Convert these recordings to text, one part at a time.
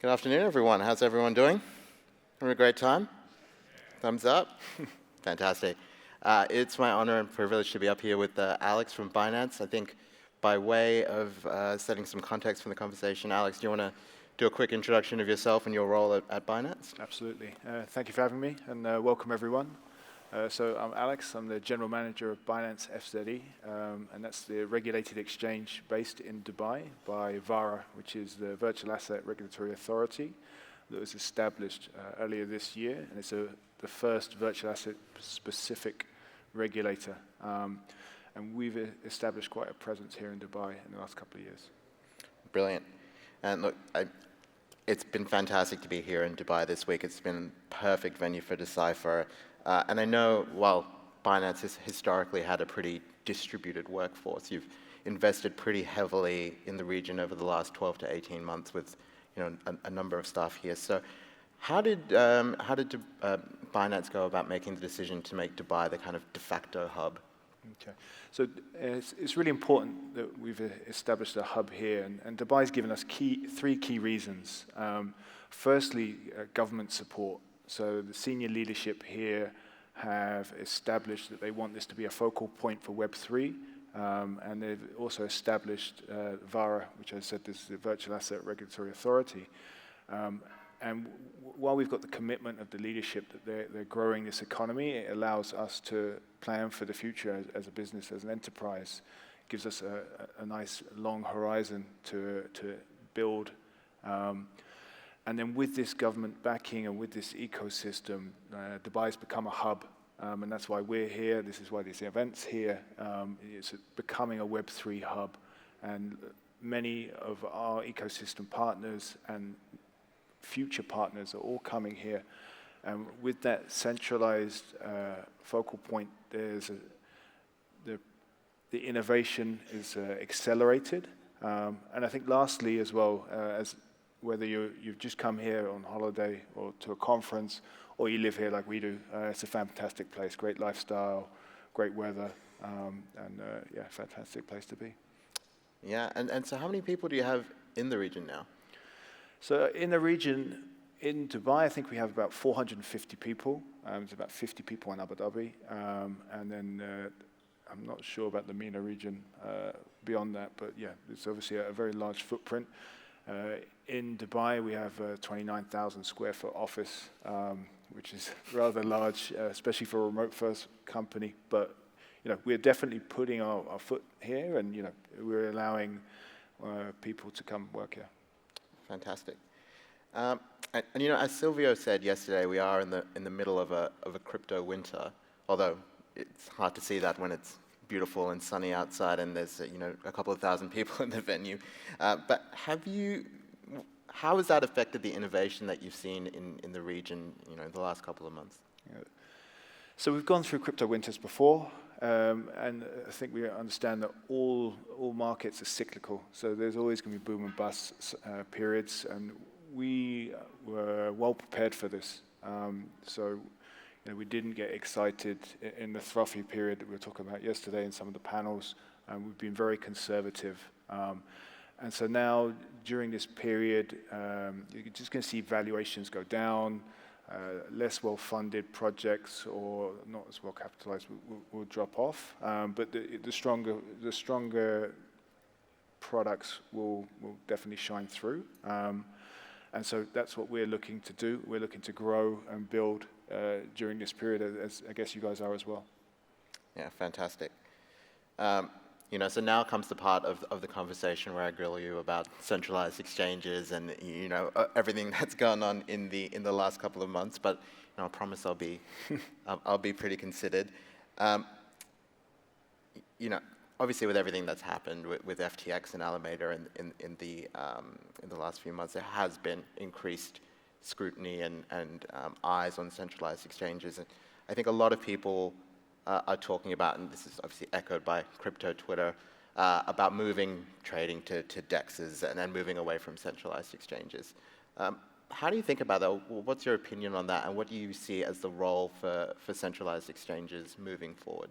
Good afternoon, everyone. How's everyone doing? Having a great time? Thumbs up? Fantastic. It's my honor and privilege to be up here with Alex from Binance. I think by way of setting some context for the conversation, Alex, do you want to do a quick introduction of yourself and your role at Binance? Absolutely. Thank you for having me, and welcome everyone. So I'm Alex. I'm the General Manager of Binance FZE, and that's the regulated exchange based in Dubai by VARA, which is the Virtual Asset Regulatory Authority that was established earlier this year, and it's the first virtual asset specific regulator. And we've established quite a presence here in Dubai in the last couple of years. Brilliant. And look, it's been fantastic to be here in Dubai this week. It's been a perfect venue for Decipher. And I know, while Binance has historically had a pretty distributed workforce, you've invested pretty heavily in the region over the last 12 to 18 months with a number of staff here. So how did Binance go about making the decision to make Dubai the kind of de facto hub? Okay, so it's really important that we've established a hub here, and Dubai's given us three key reasons. Firstly, government support. So the senior leadership here have established that they want this to be a focal point for Web3, and they've also established VARA, which I said is the Virtual Asset Regulatory Authority. And while we've got the commitment of the leadership that they're growing this economy, it allows us to plan for the future as a business, as an enterprise. It gives us a nice long horizon to build. And then with this government backing and with this ecosystem, Dubai's become a hub, and that's why we're here. This is why this event's here. It's becoming a Web3 hub, and many of our ecosystem partners and future partners are all coming here. And with that centralized focal point, there's the innovation is accelerated. And I think lastly as well, as whether you've just come here on holiday or to a conference, or you live here like we do, it's a fantastic place, great lifestyle, great weather, and yeah, fantastic place to be. Yeah, and so how many people do you have in the region now? So in the region, in Dubai, I think we have about 450 people. There's about 50 people in Abu Dhabi, and then I'm not sure about the MENA region beyond that, but yeah, it's obviously a very large footprint. In Dubai, we have a 29,000 square foot office, which is rather large, especially for a remote first company. But we're definitely putting our foot here, and we're allowing people to come work here. Fantastic. And as Silvio said yesterday, we are in the middle of a crypto winter. Although it's hard to see that when it's beautiful and sunny outside, and there's a couple of thousand people in the venue. But how has that affected the innovation that you've seen in the region, in the last couple of months? Yeah. So we've gone through crypto winters before, and I think we understand that all markets are cyclical. So there's always going to be boom and bust periods, and we were well prepared for this. So we didn't get excited in the frothy period that we were talking about yesterday in some of the panels, and we've been very conservative. And so now, during this period, you're just going to see valuations go down, less well-funded projects or not as well-capitalized will drop off, but the stronger products will definitely shine through. And so that's what we're looking to do. We're looking to grow and build during this period, as I guess you guys are as well. Yeah, fantastic. So now comes the part of the conversation where I grill you about centralized exchanges and everything that's gone on in the last couple of months. But I promise I'll be pretty considered. Obviously, with everything that's happened with FTX and Alameda in the last few months, there has been increased scrutiny and eyes on centralized exchanges. And I think a lot of people are talking about, and this is obviously echoed by crypto Twitter, about moving trading to DEXs and then moving away from centralized exchanges. How do you think about that? What's your opinion on that, and what do you see as the role for centralized exchanges moving forward?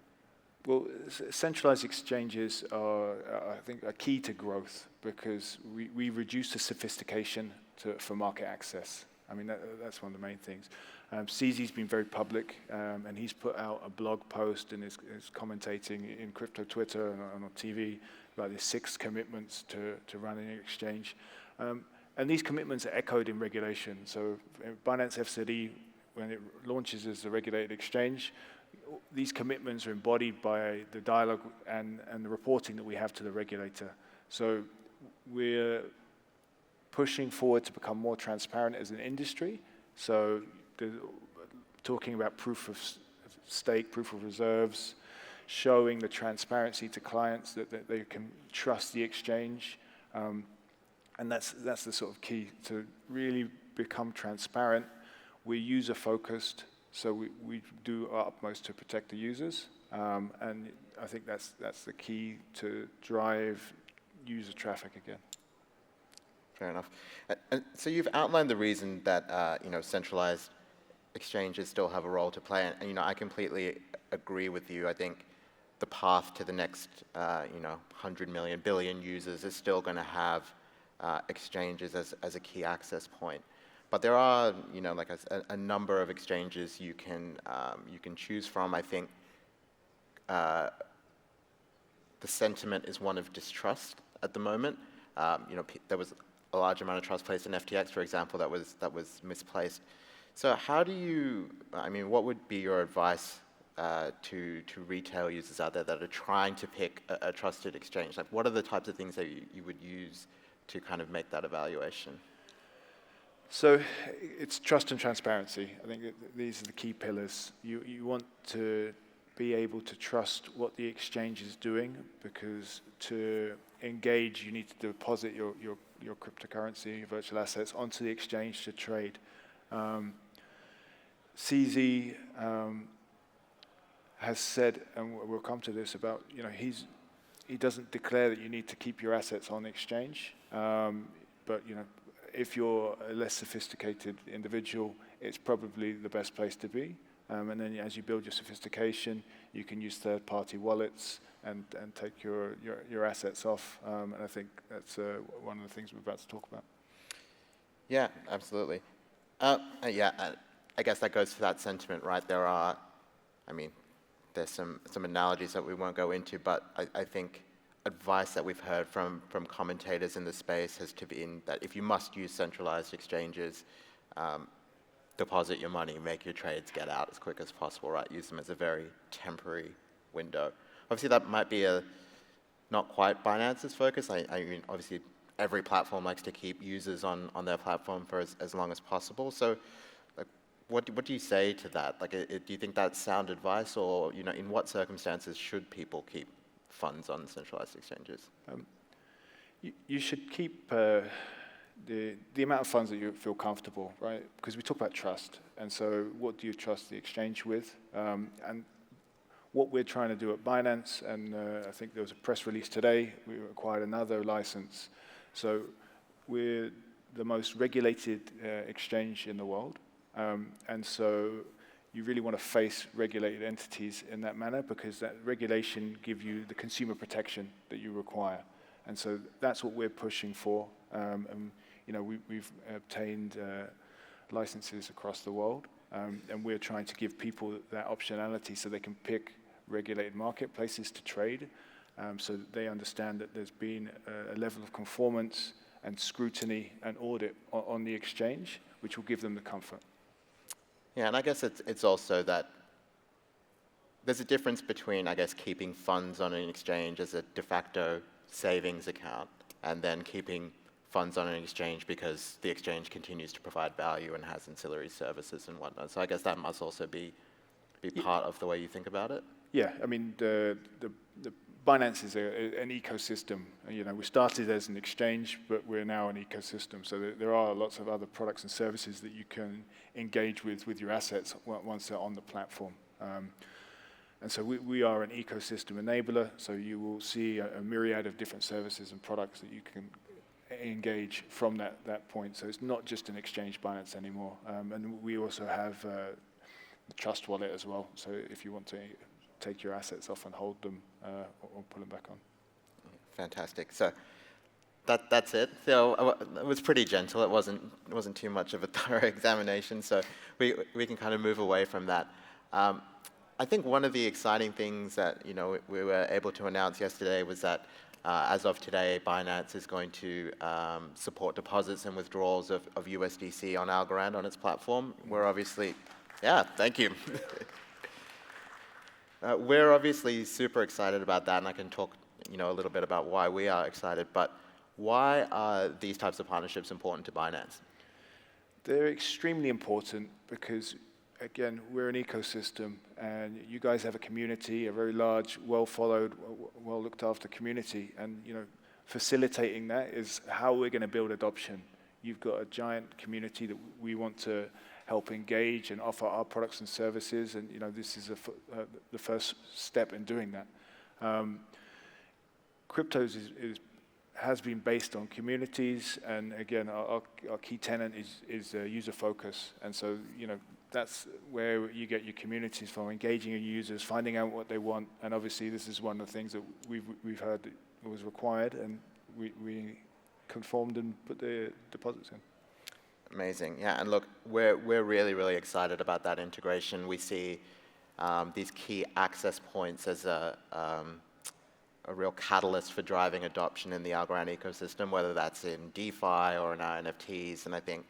Well, centralized exchanges are, I think, a key to growth because we reduce the sophistication for market access. I mean, that's one of the main things. FZE's been very public, and he's put out a blog post and is commentating in crypto Twitter and on TV about his 6 commitments to running an exchange. And these commitments are echoed in regulation. So Binance FZE, when it launches as a regulated exchange, these commitments are embodied by the dialogue and the reporting that we have to the regulator. So we're pushing forward to become more transparent as an industry. So talking about proof of stake, proof of reserves, showing the transparency to clients that they can trust the exchange. And that's the sort of key to really become transparent. We're user-focused, so we do our utmost to protect the users. And I think that's the key to drive user traffic again. Fair enough. And so you've outlined the reason that centralized exchanges still have a role to play, and I completely agree with you. I think the path to the next 100 million, billion users is still going to have exchanges as a key access point. But there are, like a number of exchanges you can choose from. I think the sentiment is one of distrust at the moment. There was a large amount of trust placed in FTX, for example, that was misplaced. So how do you? What would be your advice to retail users out there that are trying to pick a trusted exchange? Like, what are the types of things that you would use to kind of make that evaluation? So it's trust and transparency. I think these are the key pillars. You want to be able to trust what the exchange is doing, because to engage, you need to deposit your cryptocurrency, your virtual assets onto the exchange to trade. FZE has said, and we'll come to this, about, he doesn't declare that you need to keep your assets on the exchange, but if you're a less sophisticated individual, it's probably the best place to be. And then as you build your sophistication, you can use third-party wallets and take your assets off. And I think that's one of the things we're about to talk about. Yeah, absolutely. I guess that goes to that sentiment, right? There's some analogies that we won't go into, but I think advice that we've heard from commentators in the space has been that if you must use centralized exchanges, deposit your money, make your trades, get out as quick as possible, right? Use them as a very temporary window. Obviously, that might be not quite Binance's focus. Obviously, every platform likes to keep users on their platform for as long as possible. So, what do you say to that? Do you think that's sound advice, or in what circumstances should people keep funds on centralized exchanges? You should keep the amount of funds that you feel comfortable, right? Because we talk about trust, and so what do you trust the exchange with? And what we're trying to do at Binance, and I think there was a press release today, we acquired another license. So we're the most regulated exchange in the world, and so you really want to face regulated entities in that manner, because that regulation gives you the consumer protection that you require. And so that's what we're pushing for. And we've obtained licenses across the world, and we're trying to give people that optionality so they can pick regulated marketplaces to trade, so that they understand that there's been a level of conformance and scrutiny and audit on the exchange, which will give them the comfort. Yeah, and I guess it's also that there's a difference between, keeping funds on an exchange as a de facto savings account and then keeping funds on an exchange because the exchange continues to provide value and has ancillary services and whatnot. So I guess that must also be part of the way you think about it. Yeah, the Binance is an ecosystem. We started as an exchange, but we're now an ecosystem. So there are lots of other products and services that you can engage with your assets once they're on the platform. And so we are an ecosystem enabler. So you will see a myriad of different services and products that you can engage from that point. So it's not just an exchange Binance anymore. And we also have the Trust Wallet as well. So if you want to take your assets off and hold them or pull them back on. Fantastic. So that's it. So it was pretty gentle. It wasn't too much of a thorough examination. So we can kind of move away from that. I think one of the exciting things that we were able to announce yesterday was that as of today, Binance is going to support deposits and withdrawals of USDC on Algorand on its platform. We're obviously, yeah, thank you. We're obviously super excited about that, and I can talk a little bit about why we are excited. But why are these types of partnerships important to Binance? They're extremely important because, again, we're an ecosystem, and you guys have a community, a very large, well-followed, well-looked-after community, and facilitating that is how we're going to build adoption. You've got a giant community that we want to help engage and offer our products and services, and this is the first step in doing that. Cryptos has been based on communities, and again, our key tenet is user focus, and so that's where you get your communities from, engaging your users, finding out what they want, and obviously this is one of the things that we've heard that was required, and we conformed and put the deposits in. Amazing, yeah, and look, we're really, really excited about that integration. We see these key access points as a real catalyst for driving adoption in the Algorand ecosystem, whether that's in DeFi or in our NFTs. And I think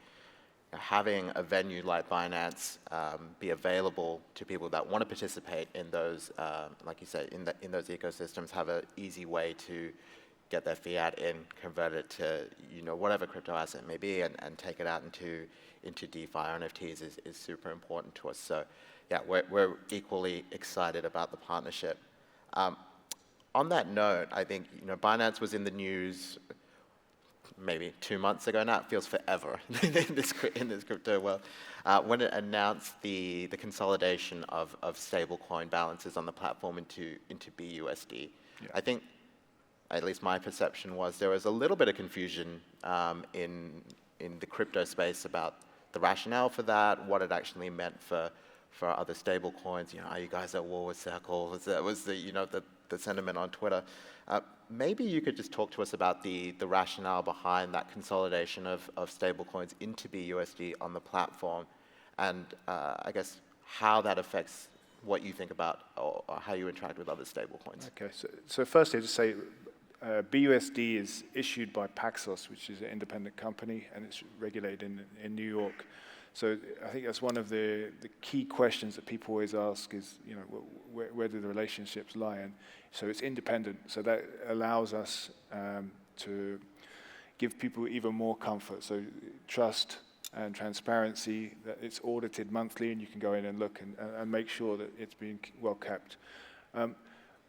having a venue like Binance be available to people that want to participate in those, like you said, in those ecosystems, have an easy way to get their fiat in, convert it to whatever crypto asset may be, and take it out into DeFi or NFTs is super important to us. So yeah, we're equally excited about the partnership. On that note, I think Binance was in the news maybe 2 months ago now. It feels forever in this crypto world, when it announced the consolidation of stablecoin balances on the platform into BUSD. Yeah. I think, at least my perception was, there was a little bit of confusion in the crypto space about the rationale for that, what it actually meant for other stable coins. Are you guys at war with Circle? That was the sentiment on Twitter. Maybe you could just talk to us about the rationale behind that consolidation of stable coins into BUSD on the platform, and I guess how that affects what you think about or how you interact with other stable coins. Okay, so firstly, just say BUSD is issued by Paxos, which is an independent company, and it's regulated in New York. So I think that's one of the key questions that people always ask is, where do the relationships lie? And so it's independent. So that allows us to give people even more comfort. So trust and transparency, that it's audited monthly, and you can go in and look and make sure that it's being well kept.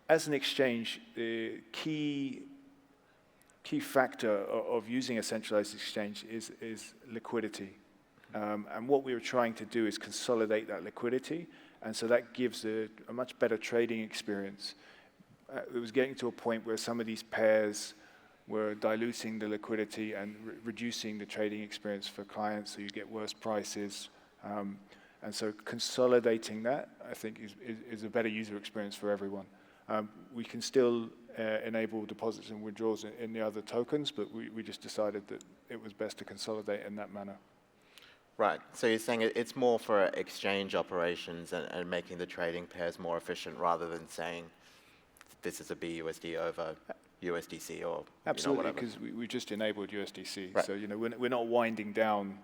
As an exchange, the key factor of using a centralized exchange is liquidity. And what we were trying to do is consolidate that liquidity, and so that gives a much better trading experience. It was getting to a point where some of these pairs were diluting the liquidity and reducing the trading experience for clients, so you get worse prices. And so consolidating that, I think, is a better user experience for everyone. We can still enable deposits and withdrawals in the other tokens, but we just decided that it was best to consolidate in that manner. Right, so you're saying it's more for exchange operations and making the trading pairs more efficient, rather than saying this is a BUSD over USDC or absolutely, because we just enabled USDC. Right. So we're not winding down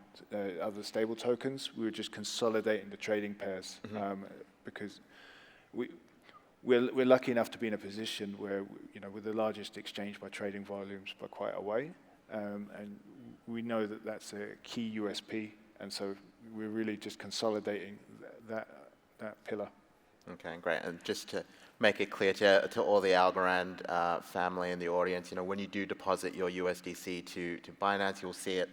other stable tokens. We were just consolidating the trading pairs, because we're lucky enough to be in a position where we're the largest exchange by trading volumes by quite a way, and we know that that's a key USP. And so we're really just consolidating that pillar. Okay, great. And just to make it clear to all the Algorand family in the audience, when you do deposit your USDC to Binance, you'll see it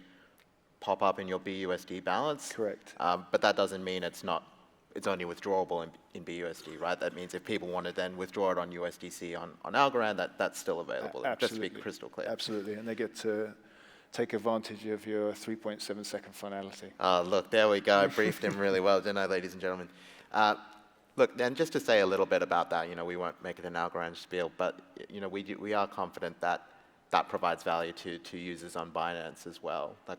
pop up in your BUSD balance. Correct. But that doesn't mean it's only withdrawable in BUSD, right? That means if people want to then withdraw it on USDC on Algorand, that's still available. Absolutely. Just to be crystal clear. Absolutely, and they get to take advantage of your 3.7 second finality. Look, there we go. I briefed him really well, didn't I, ladies and gentlemen? Look, and just to say a little bit about that, we won't make it an Algorand spiel, but we are confident that that provides value to users on Binance as well. Like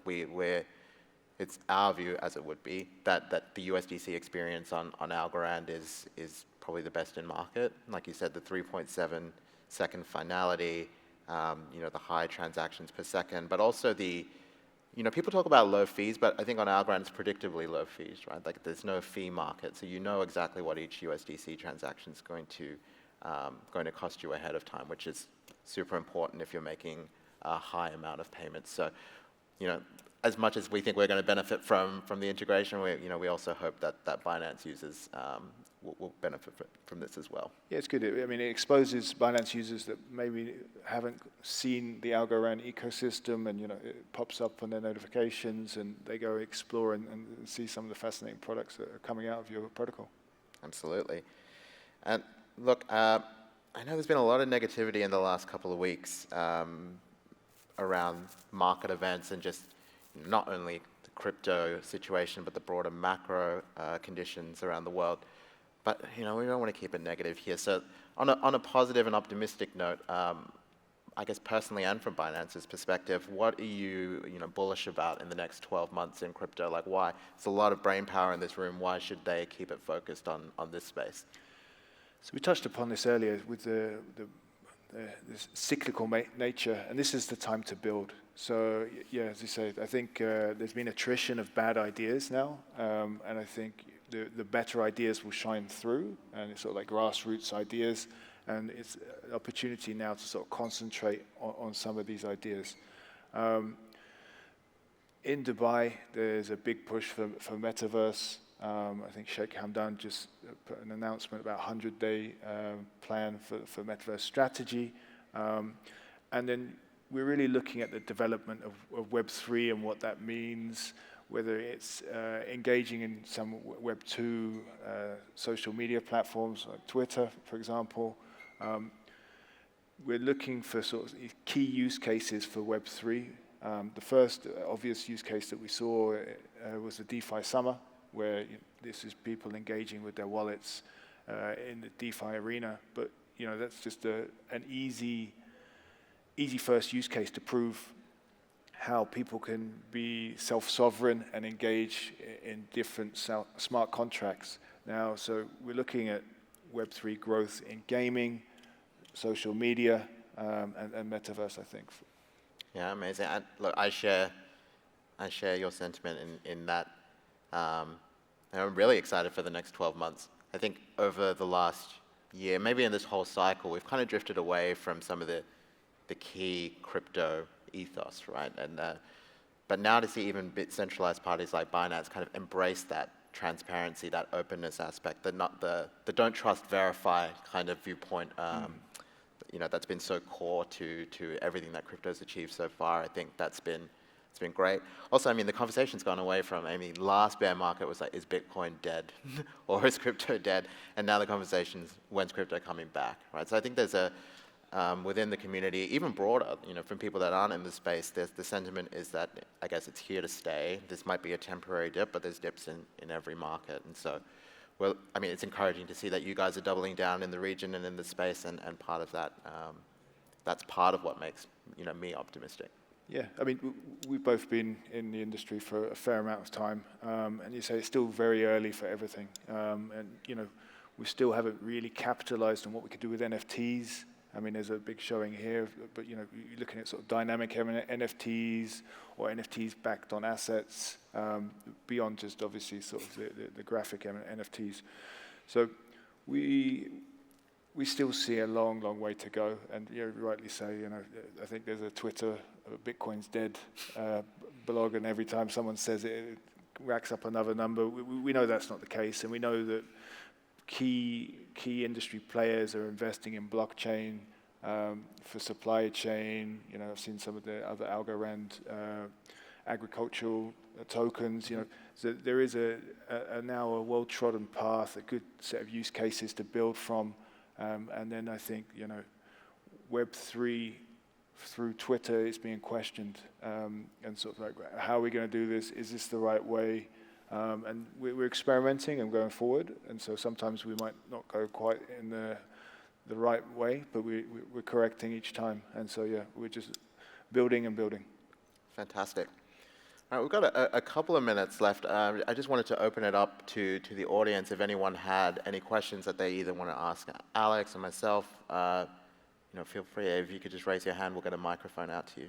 it's our view, as it would be, that the USDC experience on Algorand is probably the best in market. Like you said, the 3.7-second finality, the high transactions per second, but also people talk about low fees, but I think on Algorand it's predictably low fees, right? Like there's no fee market, so you know exactly what each USDC transaction is going to cost you ahead of time, which is super important if you're making a high amount of payments. So, as much as we think we're going to benefit from the integration, we also hope that Binance users will benefit from this as well. Yeah, it's good. It exposes Binance users that maybe haven't seen the Algorand ecosystem, and it pops up on their notifications, and they go explore and see some of the fascinating products that are coming out of your protocol. Absolutely. And look, I know there's been a lot of negativity in the last couple of weeks around market events and just not only the crypto situation, but the broader macro conditions around the world. But we don't want to keep it negative here. So on a positive and optimistic note, I guess personally and from Binance's perspective, what are you bullish about in the next 12 months in crypto? Like why? There's a lot of brain power in this room. Why should they keep it focused on this space? So we touched upon this earlier with this cyclical nature, and this is the time to build. So yeah, as you say, I think there's been attrition of bad ideas now, and I think the better ideas will shine through, and it's sort of like grassroots ideas, and it's an opportunity now to sort of concentrate on some of these ideas. In Dubai, there's a big push for metaverse. I think Sheikh Hamdan just put an announcement about 100-day plan for metaverse strategy. And then we're really looking at the development of Web3 and what that means, whether it's engaging in some Web2 social media platforms like Twitter, for example. We're looking for sort of key use cases for Web3. The first obvious use case that we saw was the DeFi Summer, where this is people engaging with their wallets in the DeFi arena. But that's just an easy first use case to prove how people can be self-sovereign and engage in different smart contracts now. So we're looking at Web3 growth in gaming, social media, and metaverse, I think. Yeah, amazing. Look, I share your sentiment in that. I'm really excited for the next 12 months. I think over the last year, maybe in this whole cycle, we've kind of drifted away from some of the key crypto ethos, right? And but now to see even centralized parties like Binance kind of embrace that transparency, that openness aspect, the don't trust, verify kind of viewpoint, that's been so core to everything that crypto's achieved so far. I think it's been great. Also, the conversation's gone away from, last bear market was like, is Bitcoin dead? Or is crypto dead? And now the conversation's, when's crypto coming back, right? So I think there's within the community, even broader, from people that aren't in the space, the sentiment is that, I guess it's here to stay. This might be a temporary dip, but there's dips in every market. And so, it's encouraging to see that you guys are doubling down in the region and in the space, and part of that, that's part of what makes, me optimistic. Yeah, we've both been in the industry for a fair amount of time, and you say it's still very early for everything. We still haven't really capitalized on what we could do with NFTs. There's a big showing here, but you're looking at sort of dynamic NFTs or NFTs backed on assets, beyond just obviously sort of the graphic NFTs. So we still see a long, long way to go, and you rightly say, I think there's a Twitter Bitcoin's dead blog, and every time someone says it, it racks up another number. We know that's not the case, and we know that key industry players are investing in blockchain for supply chain. I've seen some of the other Algorand agricultural tokens. So there is now a well-trodden path, a good set of use cases to build from, and then I think Web3 through Twitter is being questioned, and sort of like, how are we going to do this? Is this the right way? And we're experimenting and going forward, and so sometimes we might not go quite in the right way, but we're correcting each time. And so, yeah, we're just building and building. Fantastic. All right, we've got a couple of minutes left. I just wanted to open it up to the audience if anyone had any questions that they either want to ask Alex or myself. Feel free. If you could just raise your hand, we'll get a microphone out to you.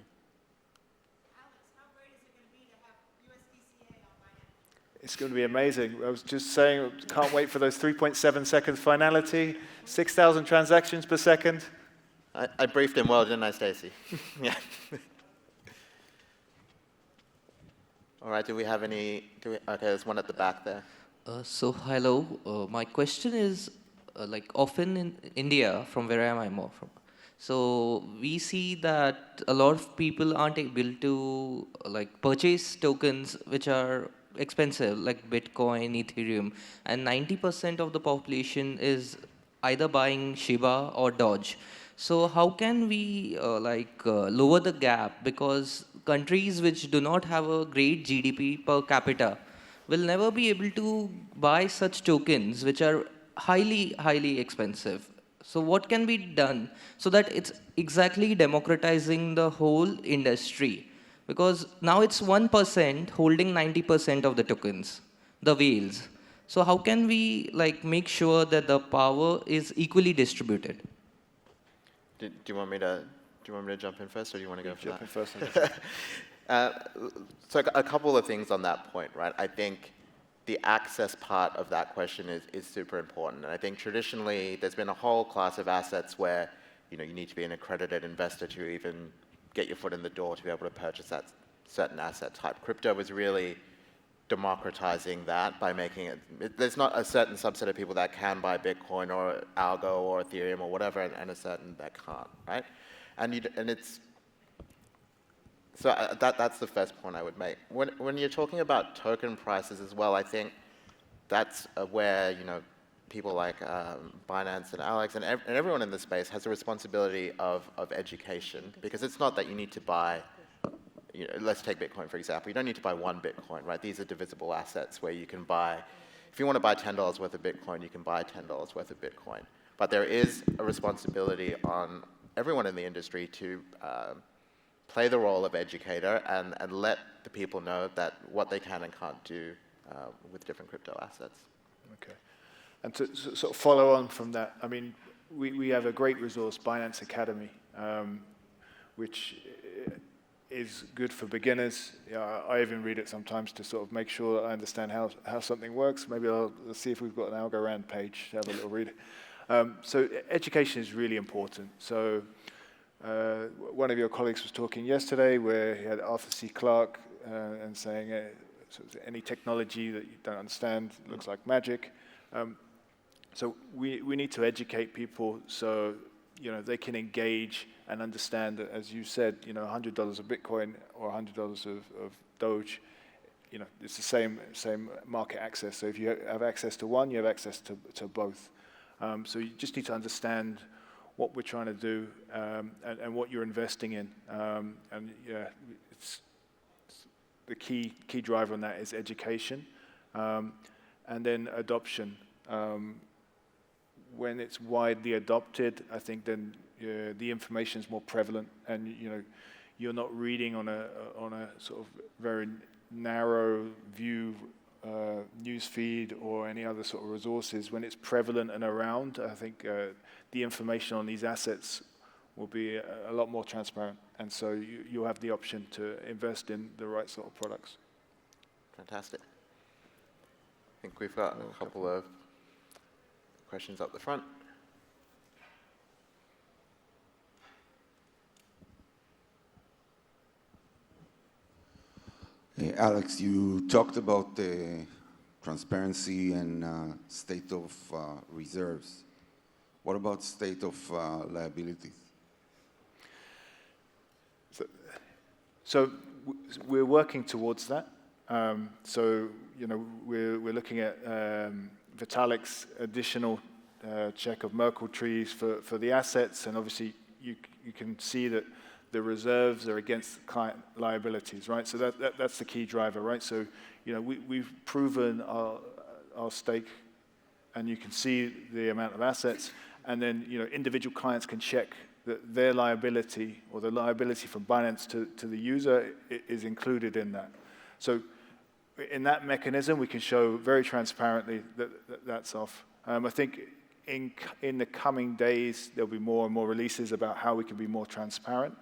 Alex, how great is it going to be to have USDCA on Binance? It's going to be amazing. I was just saying, can't wait for those 3.7 seconds finality, 6,000 transactions per second. I briefed him well, didn't I, Stacy? Yeah. All right, do we have any? Okay, there's one at the back there. So hello, my question is, often in India, from where I am from, so we see that a lot of people aren't able to purchase tokens which are expensive, like Bitcoin, Ethereum, and 90% of the population is either buying Shiba or Doge. So how can we lower the gap? Because countries which do not have a great GDP per capita will never be able to buy such tokens which are highly, highly expensive. So what can be done so that it's exactly democratizing the whole industry? Because now it's 1% holding 90% of the tokens, the whales. So how can we make sure that the power is equally distributed? Do you want me to jump in first, or do you want to go for that? Jump in first. So a couple of things on that point, right? I think the access part of that question is super important. And I think traditionally there's been a whole class of assets where you need to be an accredited investor to even get your foot in the door to be able to purchase that certain asset type. Crypto was really democratizing that by making it, there's not a certain subset of people that can buy Bitcoin or Algo or Ethereum or whatever, and a certain that can't, right? And it's, so that's the first point I would make. When you're talking about token prices as well, I think that's where people like Binance and Alex and everyone in the space has a responsibility of education, because it's not that you need to buy, let's take Bitcoin for example. You don't need to buy one Bitcoin, right? These are divisible assets where you can buy, if you want to buy $10 worth of Bitcoin, you can buy $10 worth of Bitcoin. But there is a responsibility on everyone in the industry to play the role of educator and let the people know that what they can and can't do with different crypto assets. Okay. And to sort of follow on from that, I mean, we have a great resource, Binance Academy, which is good for beginners. I even read it sometimes to sort of make sure that I understand how something works. Maybe I'll see if we've got an Algorand page to have a little read. So education is really important. So one of your colleagues was talking yesterday where he had Arthur C. Clarke and saying any technology that you don't understand looks like magic. So we need to educate people so they can engage and understand that, as you said, $100 of Bitcoin or $100 of Doge, it's the same market access. So if you have access to one, you have access to both. So you just need to understand what we're trying to do and what you're investing in. And yeah, it's the key driver on that is education, and then adoption. When it's widely adopted, I think then the information is more prevalent, and you're not reading on a sort of very narrow view news feed or any other sort of resources. When it's prevalent and around, I think the information on these assets will be a lot more transparent, and so you'll have the option to invest in the right sort of products. Fantastic. I think we've got a couple of questions up the front. Hey, Alex, you talked about the transparency and state of reserves. What about state of liabilities? So we're working towards that. So we're looking at Vitalik's additional check of Merkle trees for the assets, and obviously you can see that the reserves are against client liabilities, right? So that's the key driver, right? So, we've proven our stake, and you can see the amount of assets, and then, individual clients can check that their liability or the liability from Binance to the user is included in that. So in that mechanism, we can show very transparently that that's off. I think in the coming days, there'll be more and more releases about how we can be more transparent.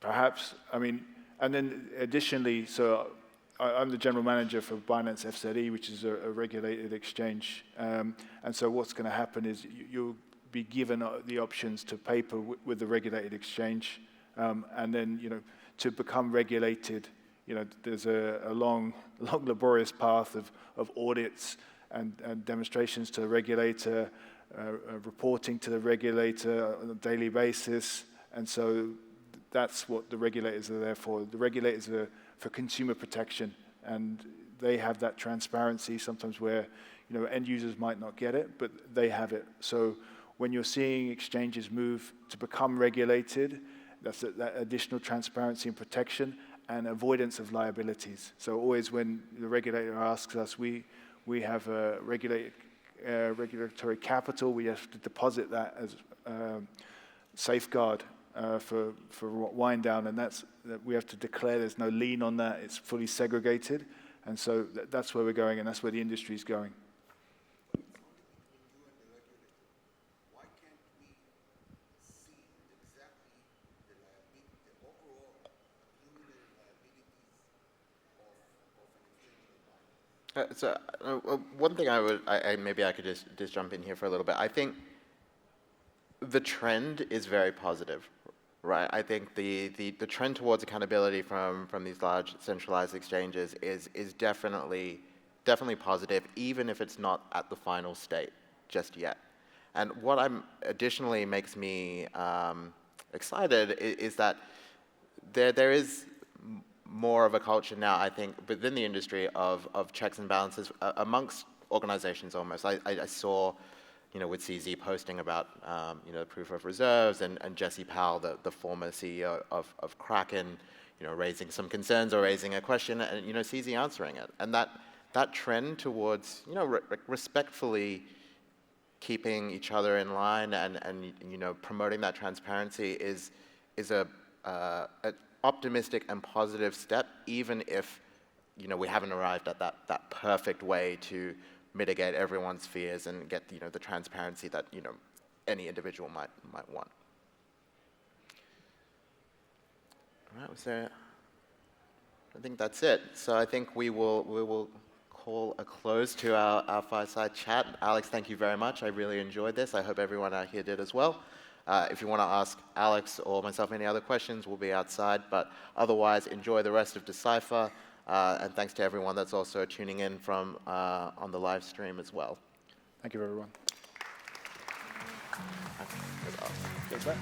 Perhaps, and then additionally, so I'm the general manager for Binance FZE, which is a regulated exchange. And so what's going to happen is you'll be given the options to paper with the regulated exchange. And then, to become regulated, there's a long, laborious path of audits and demonstrations to the regulator, reporting to the regulator on a daily basis. And so that's what the regulators are there for. The regulators are for consumer protection, and they have that transparency sometimes where, end users might not get it, but they have it. So when you're seeing exchanges move to become regulated, that's that additional transparency and protection and avoidance of liabilities. So always when the regulator asks us, we have a regulatory capital, we have to deposit that as safeguard for wind down, and that we have to declare there's no lien on that, it's fully segregated, and so that's where we're going, and that's where the industry is going. Why can't we see exactly the overall accumulated liabilities of an exchange like Binance? One thing maybe I could just jump in here for a little bit. I think the trend is very positive, right? I think the trend towards accountability from these large centralized exchanges is definitely positive, even if it's not at the final state just yet. And what additionally makes me excited is that there is more of a culture now, I think, within the industry of checks and balances amongst organizations almost. I saw, with CZ posting about, proof of reserves, and Jesse Powell, the former CEO of Kraken, raising some concerns or raising a question, and, CZ answering it. And that trend towards, respectfully keeping each other in line and promoting that transparency is a optimistic and positive step, even if, we haven't arrived at that perfect way to mitigate everyone's fears and get the transparency that any individual might want. All right, I think that's it. So I think we will call a close to our fireside chat. Alex, thank you very much. I really enjoyed this. I hope everyone out here did as well. If you want to ask Alex or myself any other questions, we'll be outside. But otherwise, enjoy the rest of Decipher. And thanks to everyone that's also tuning in from on the live stream as well. Thank you, everyone. Okay.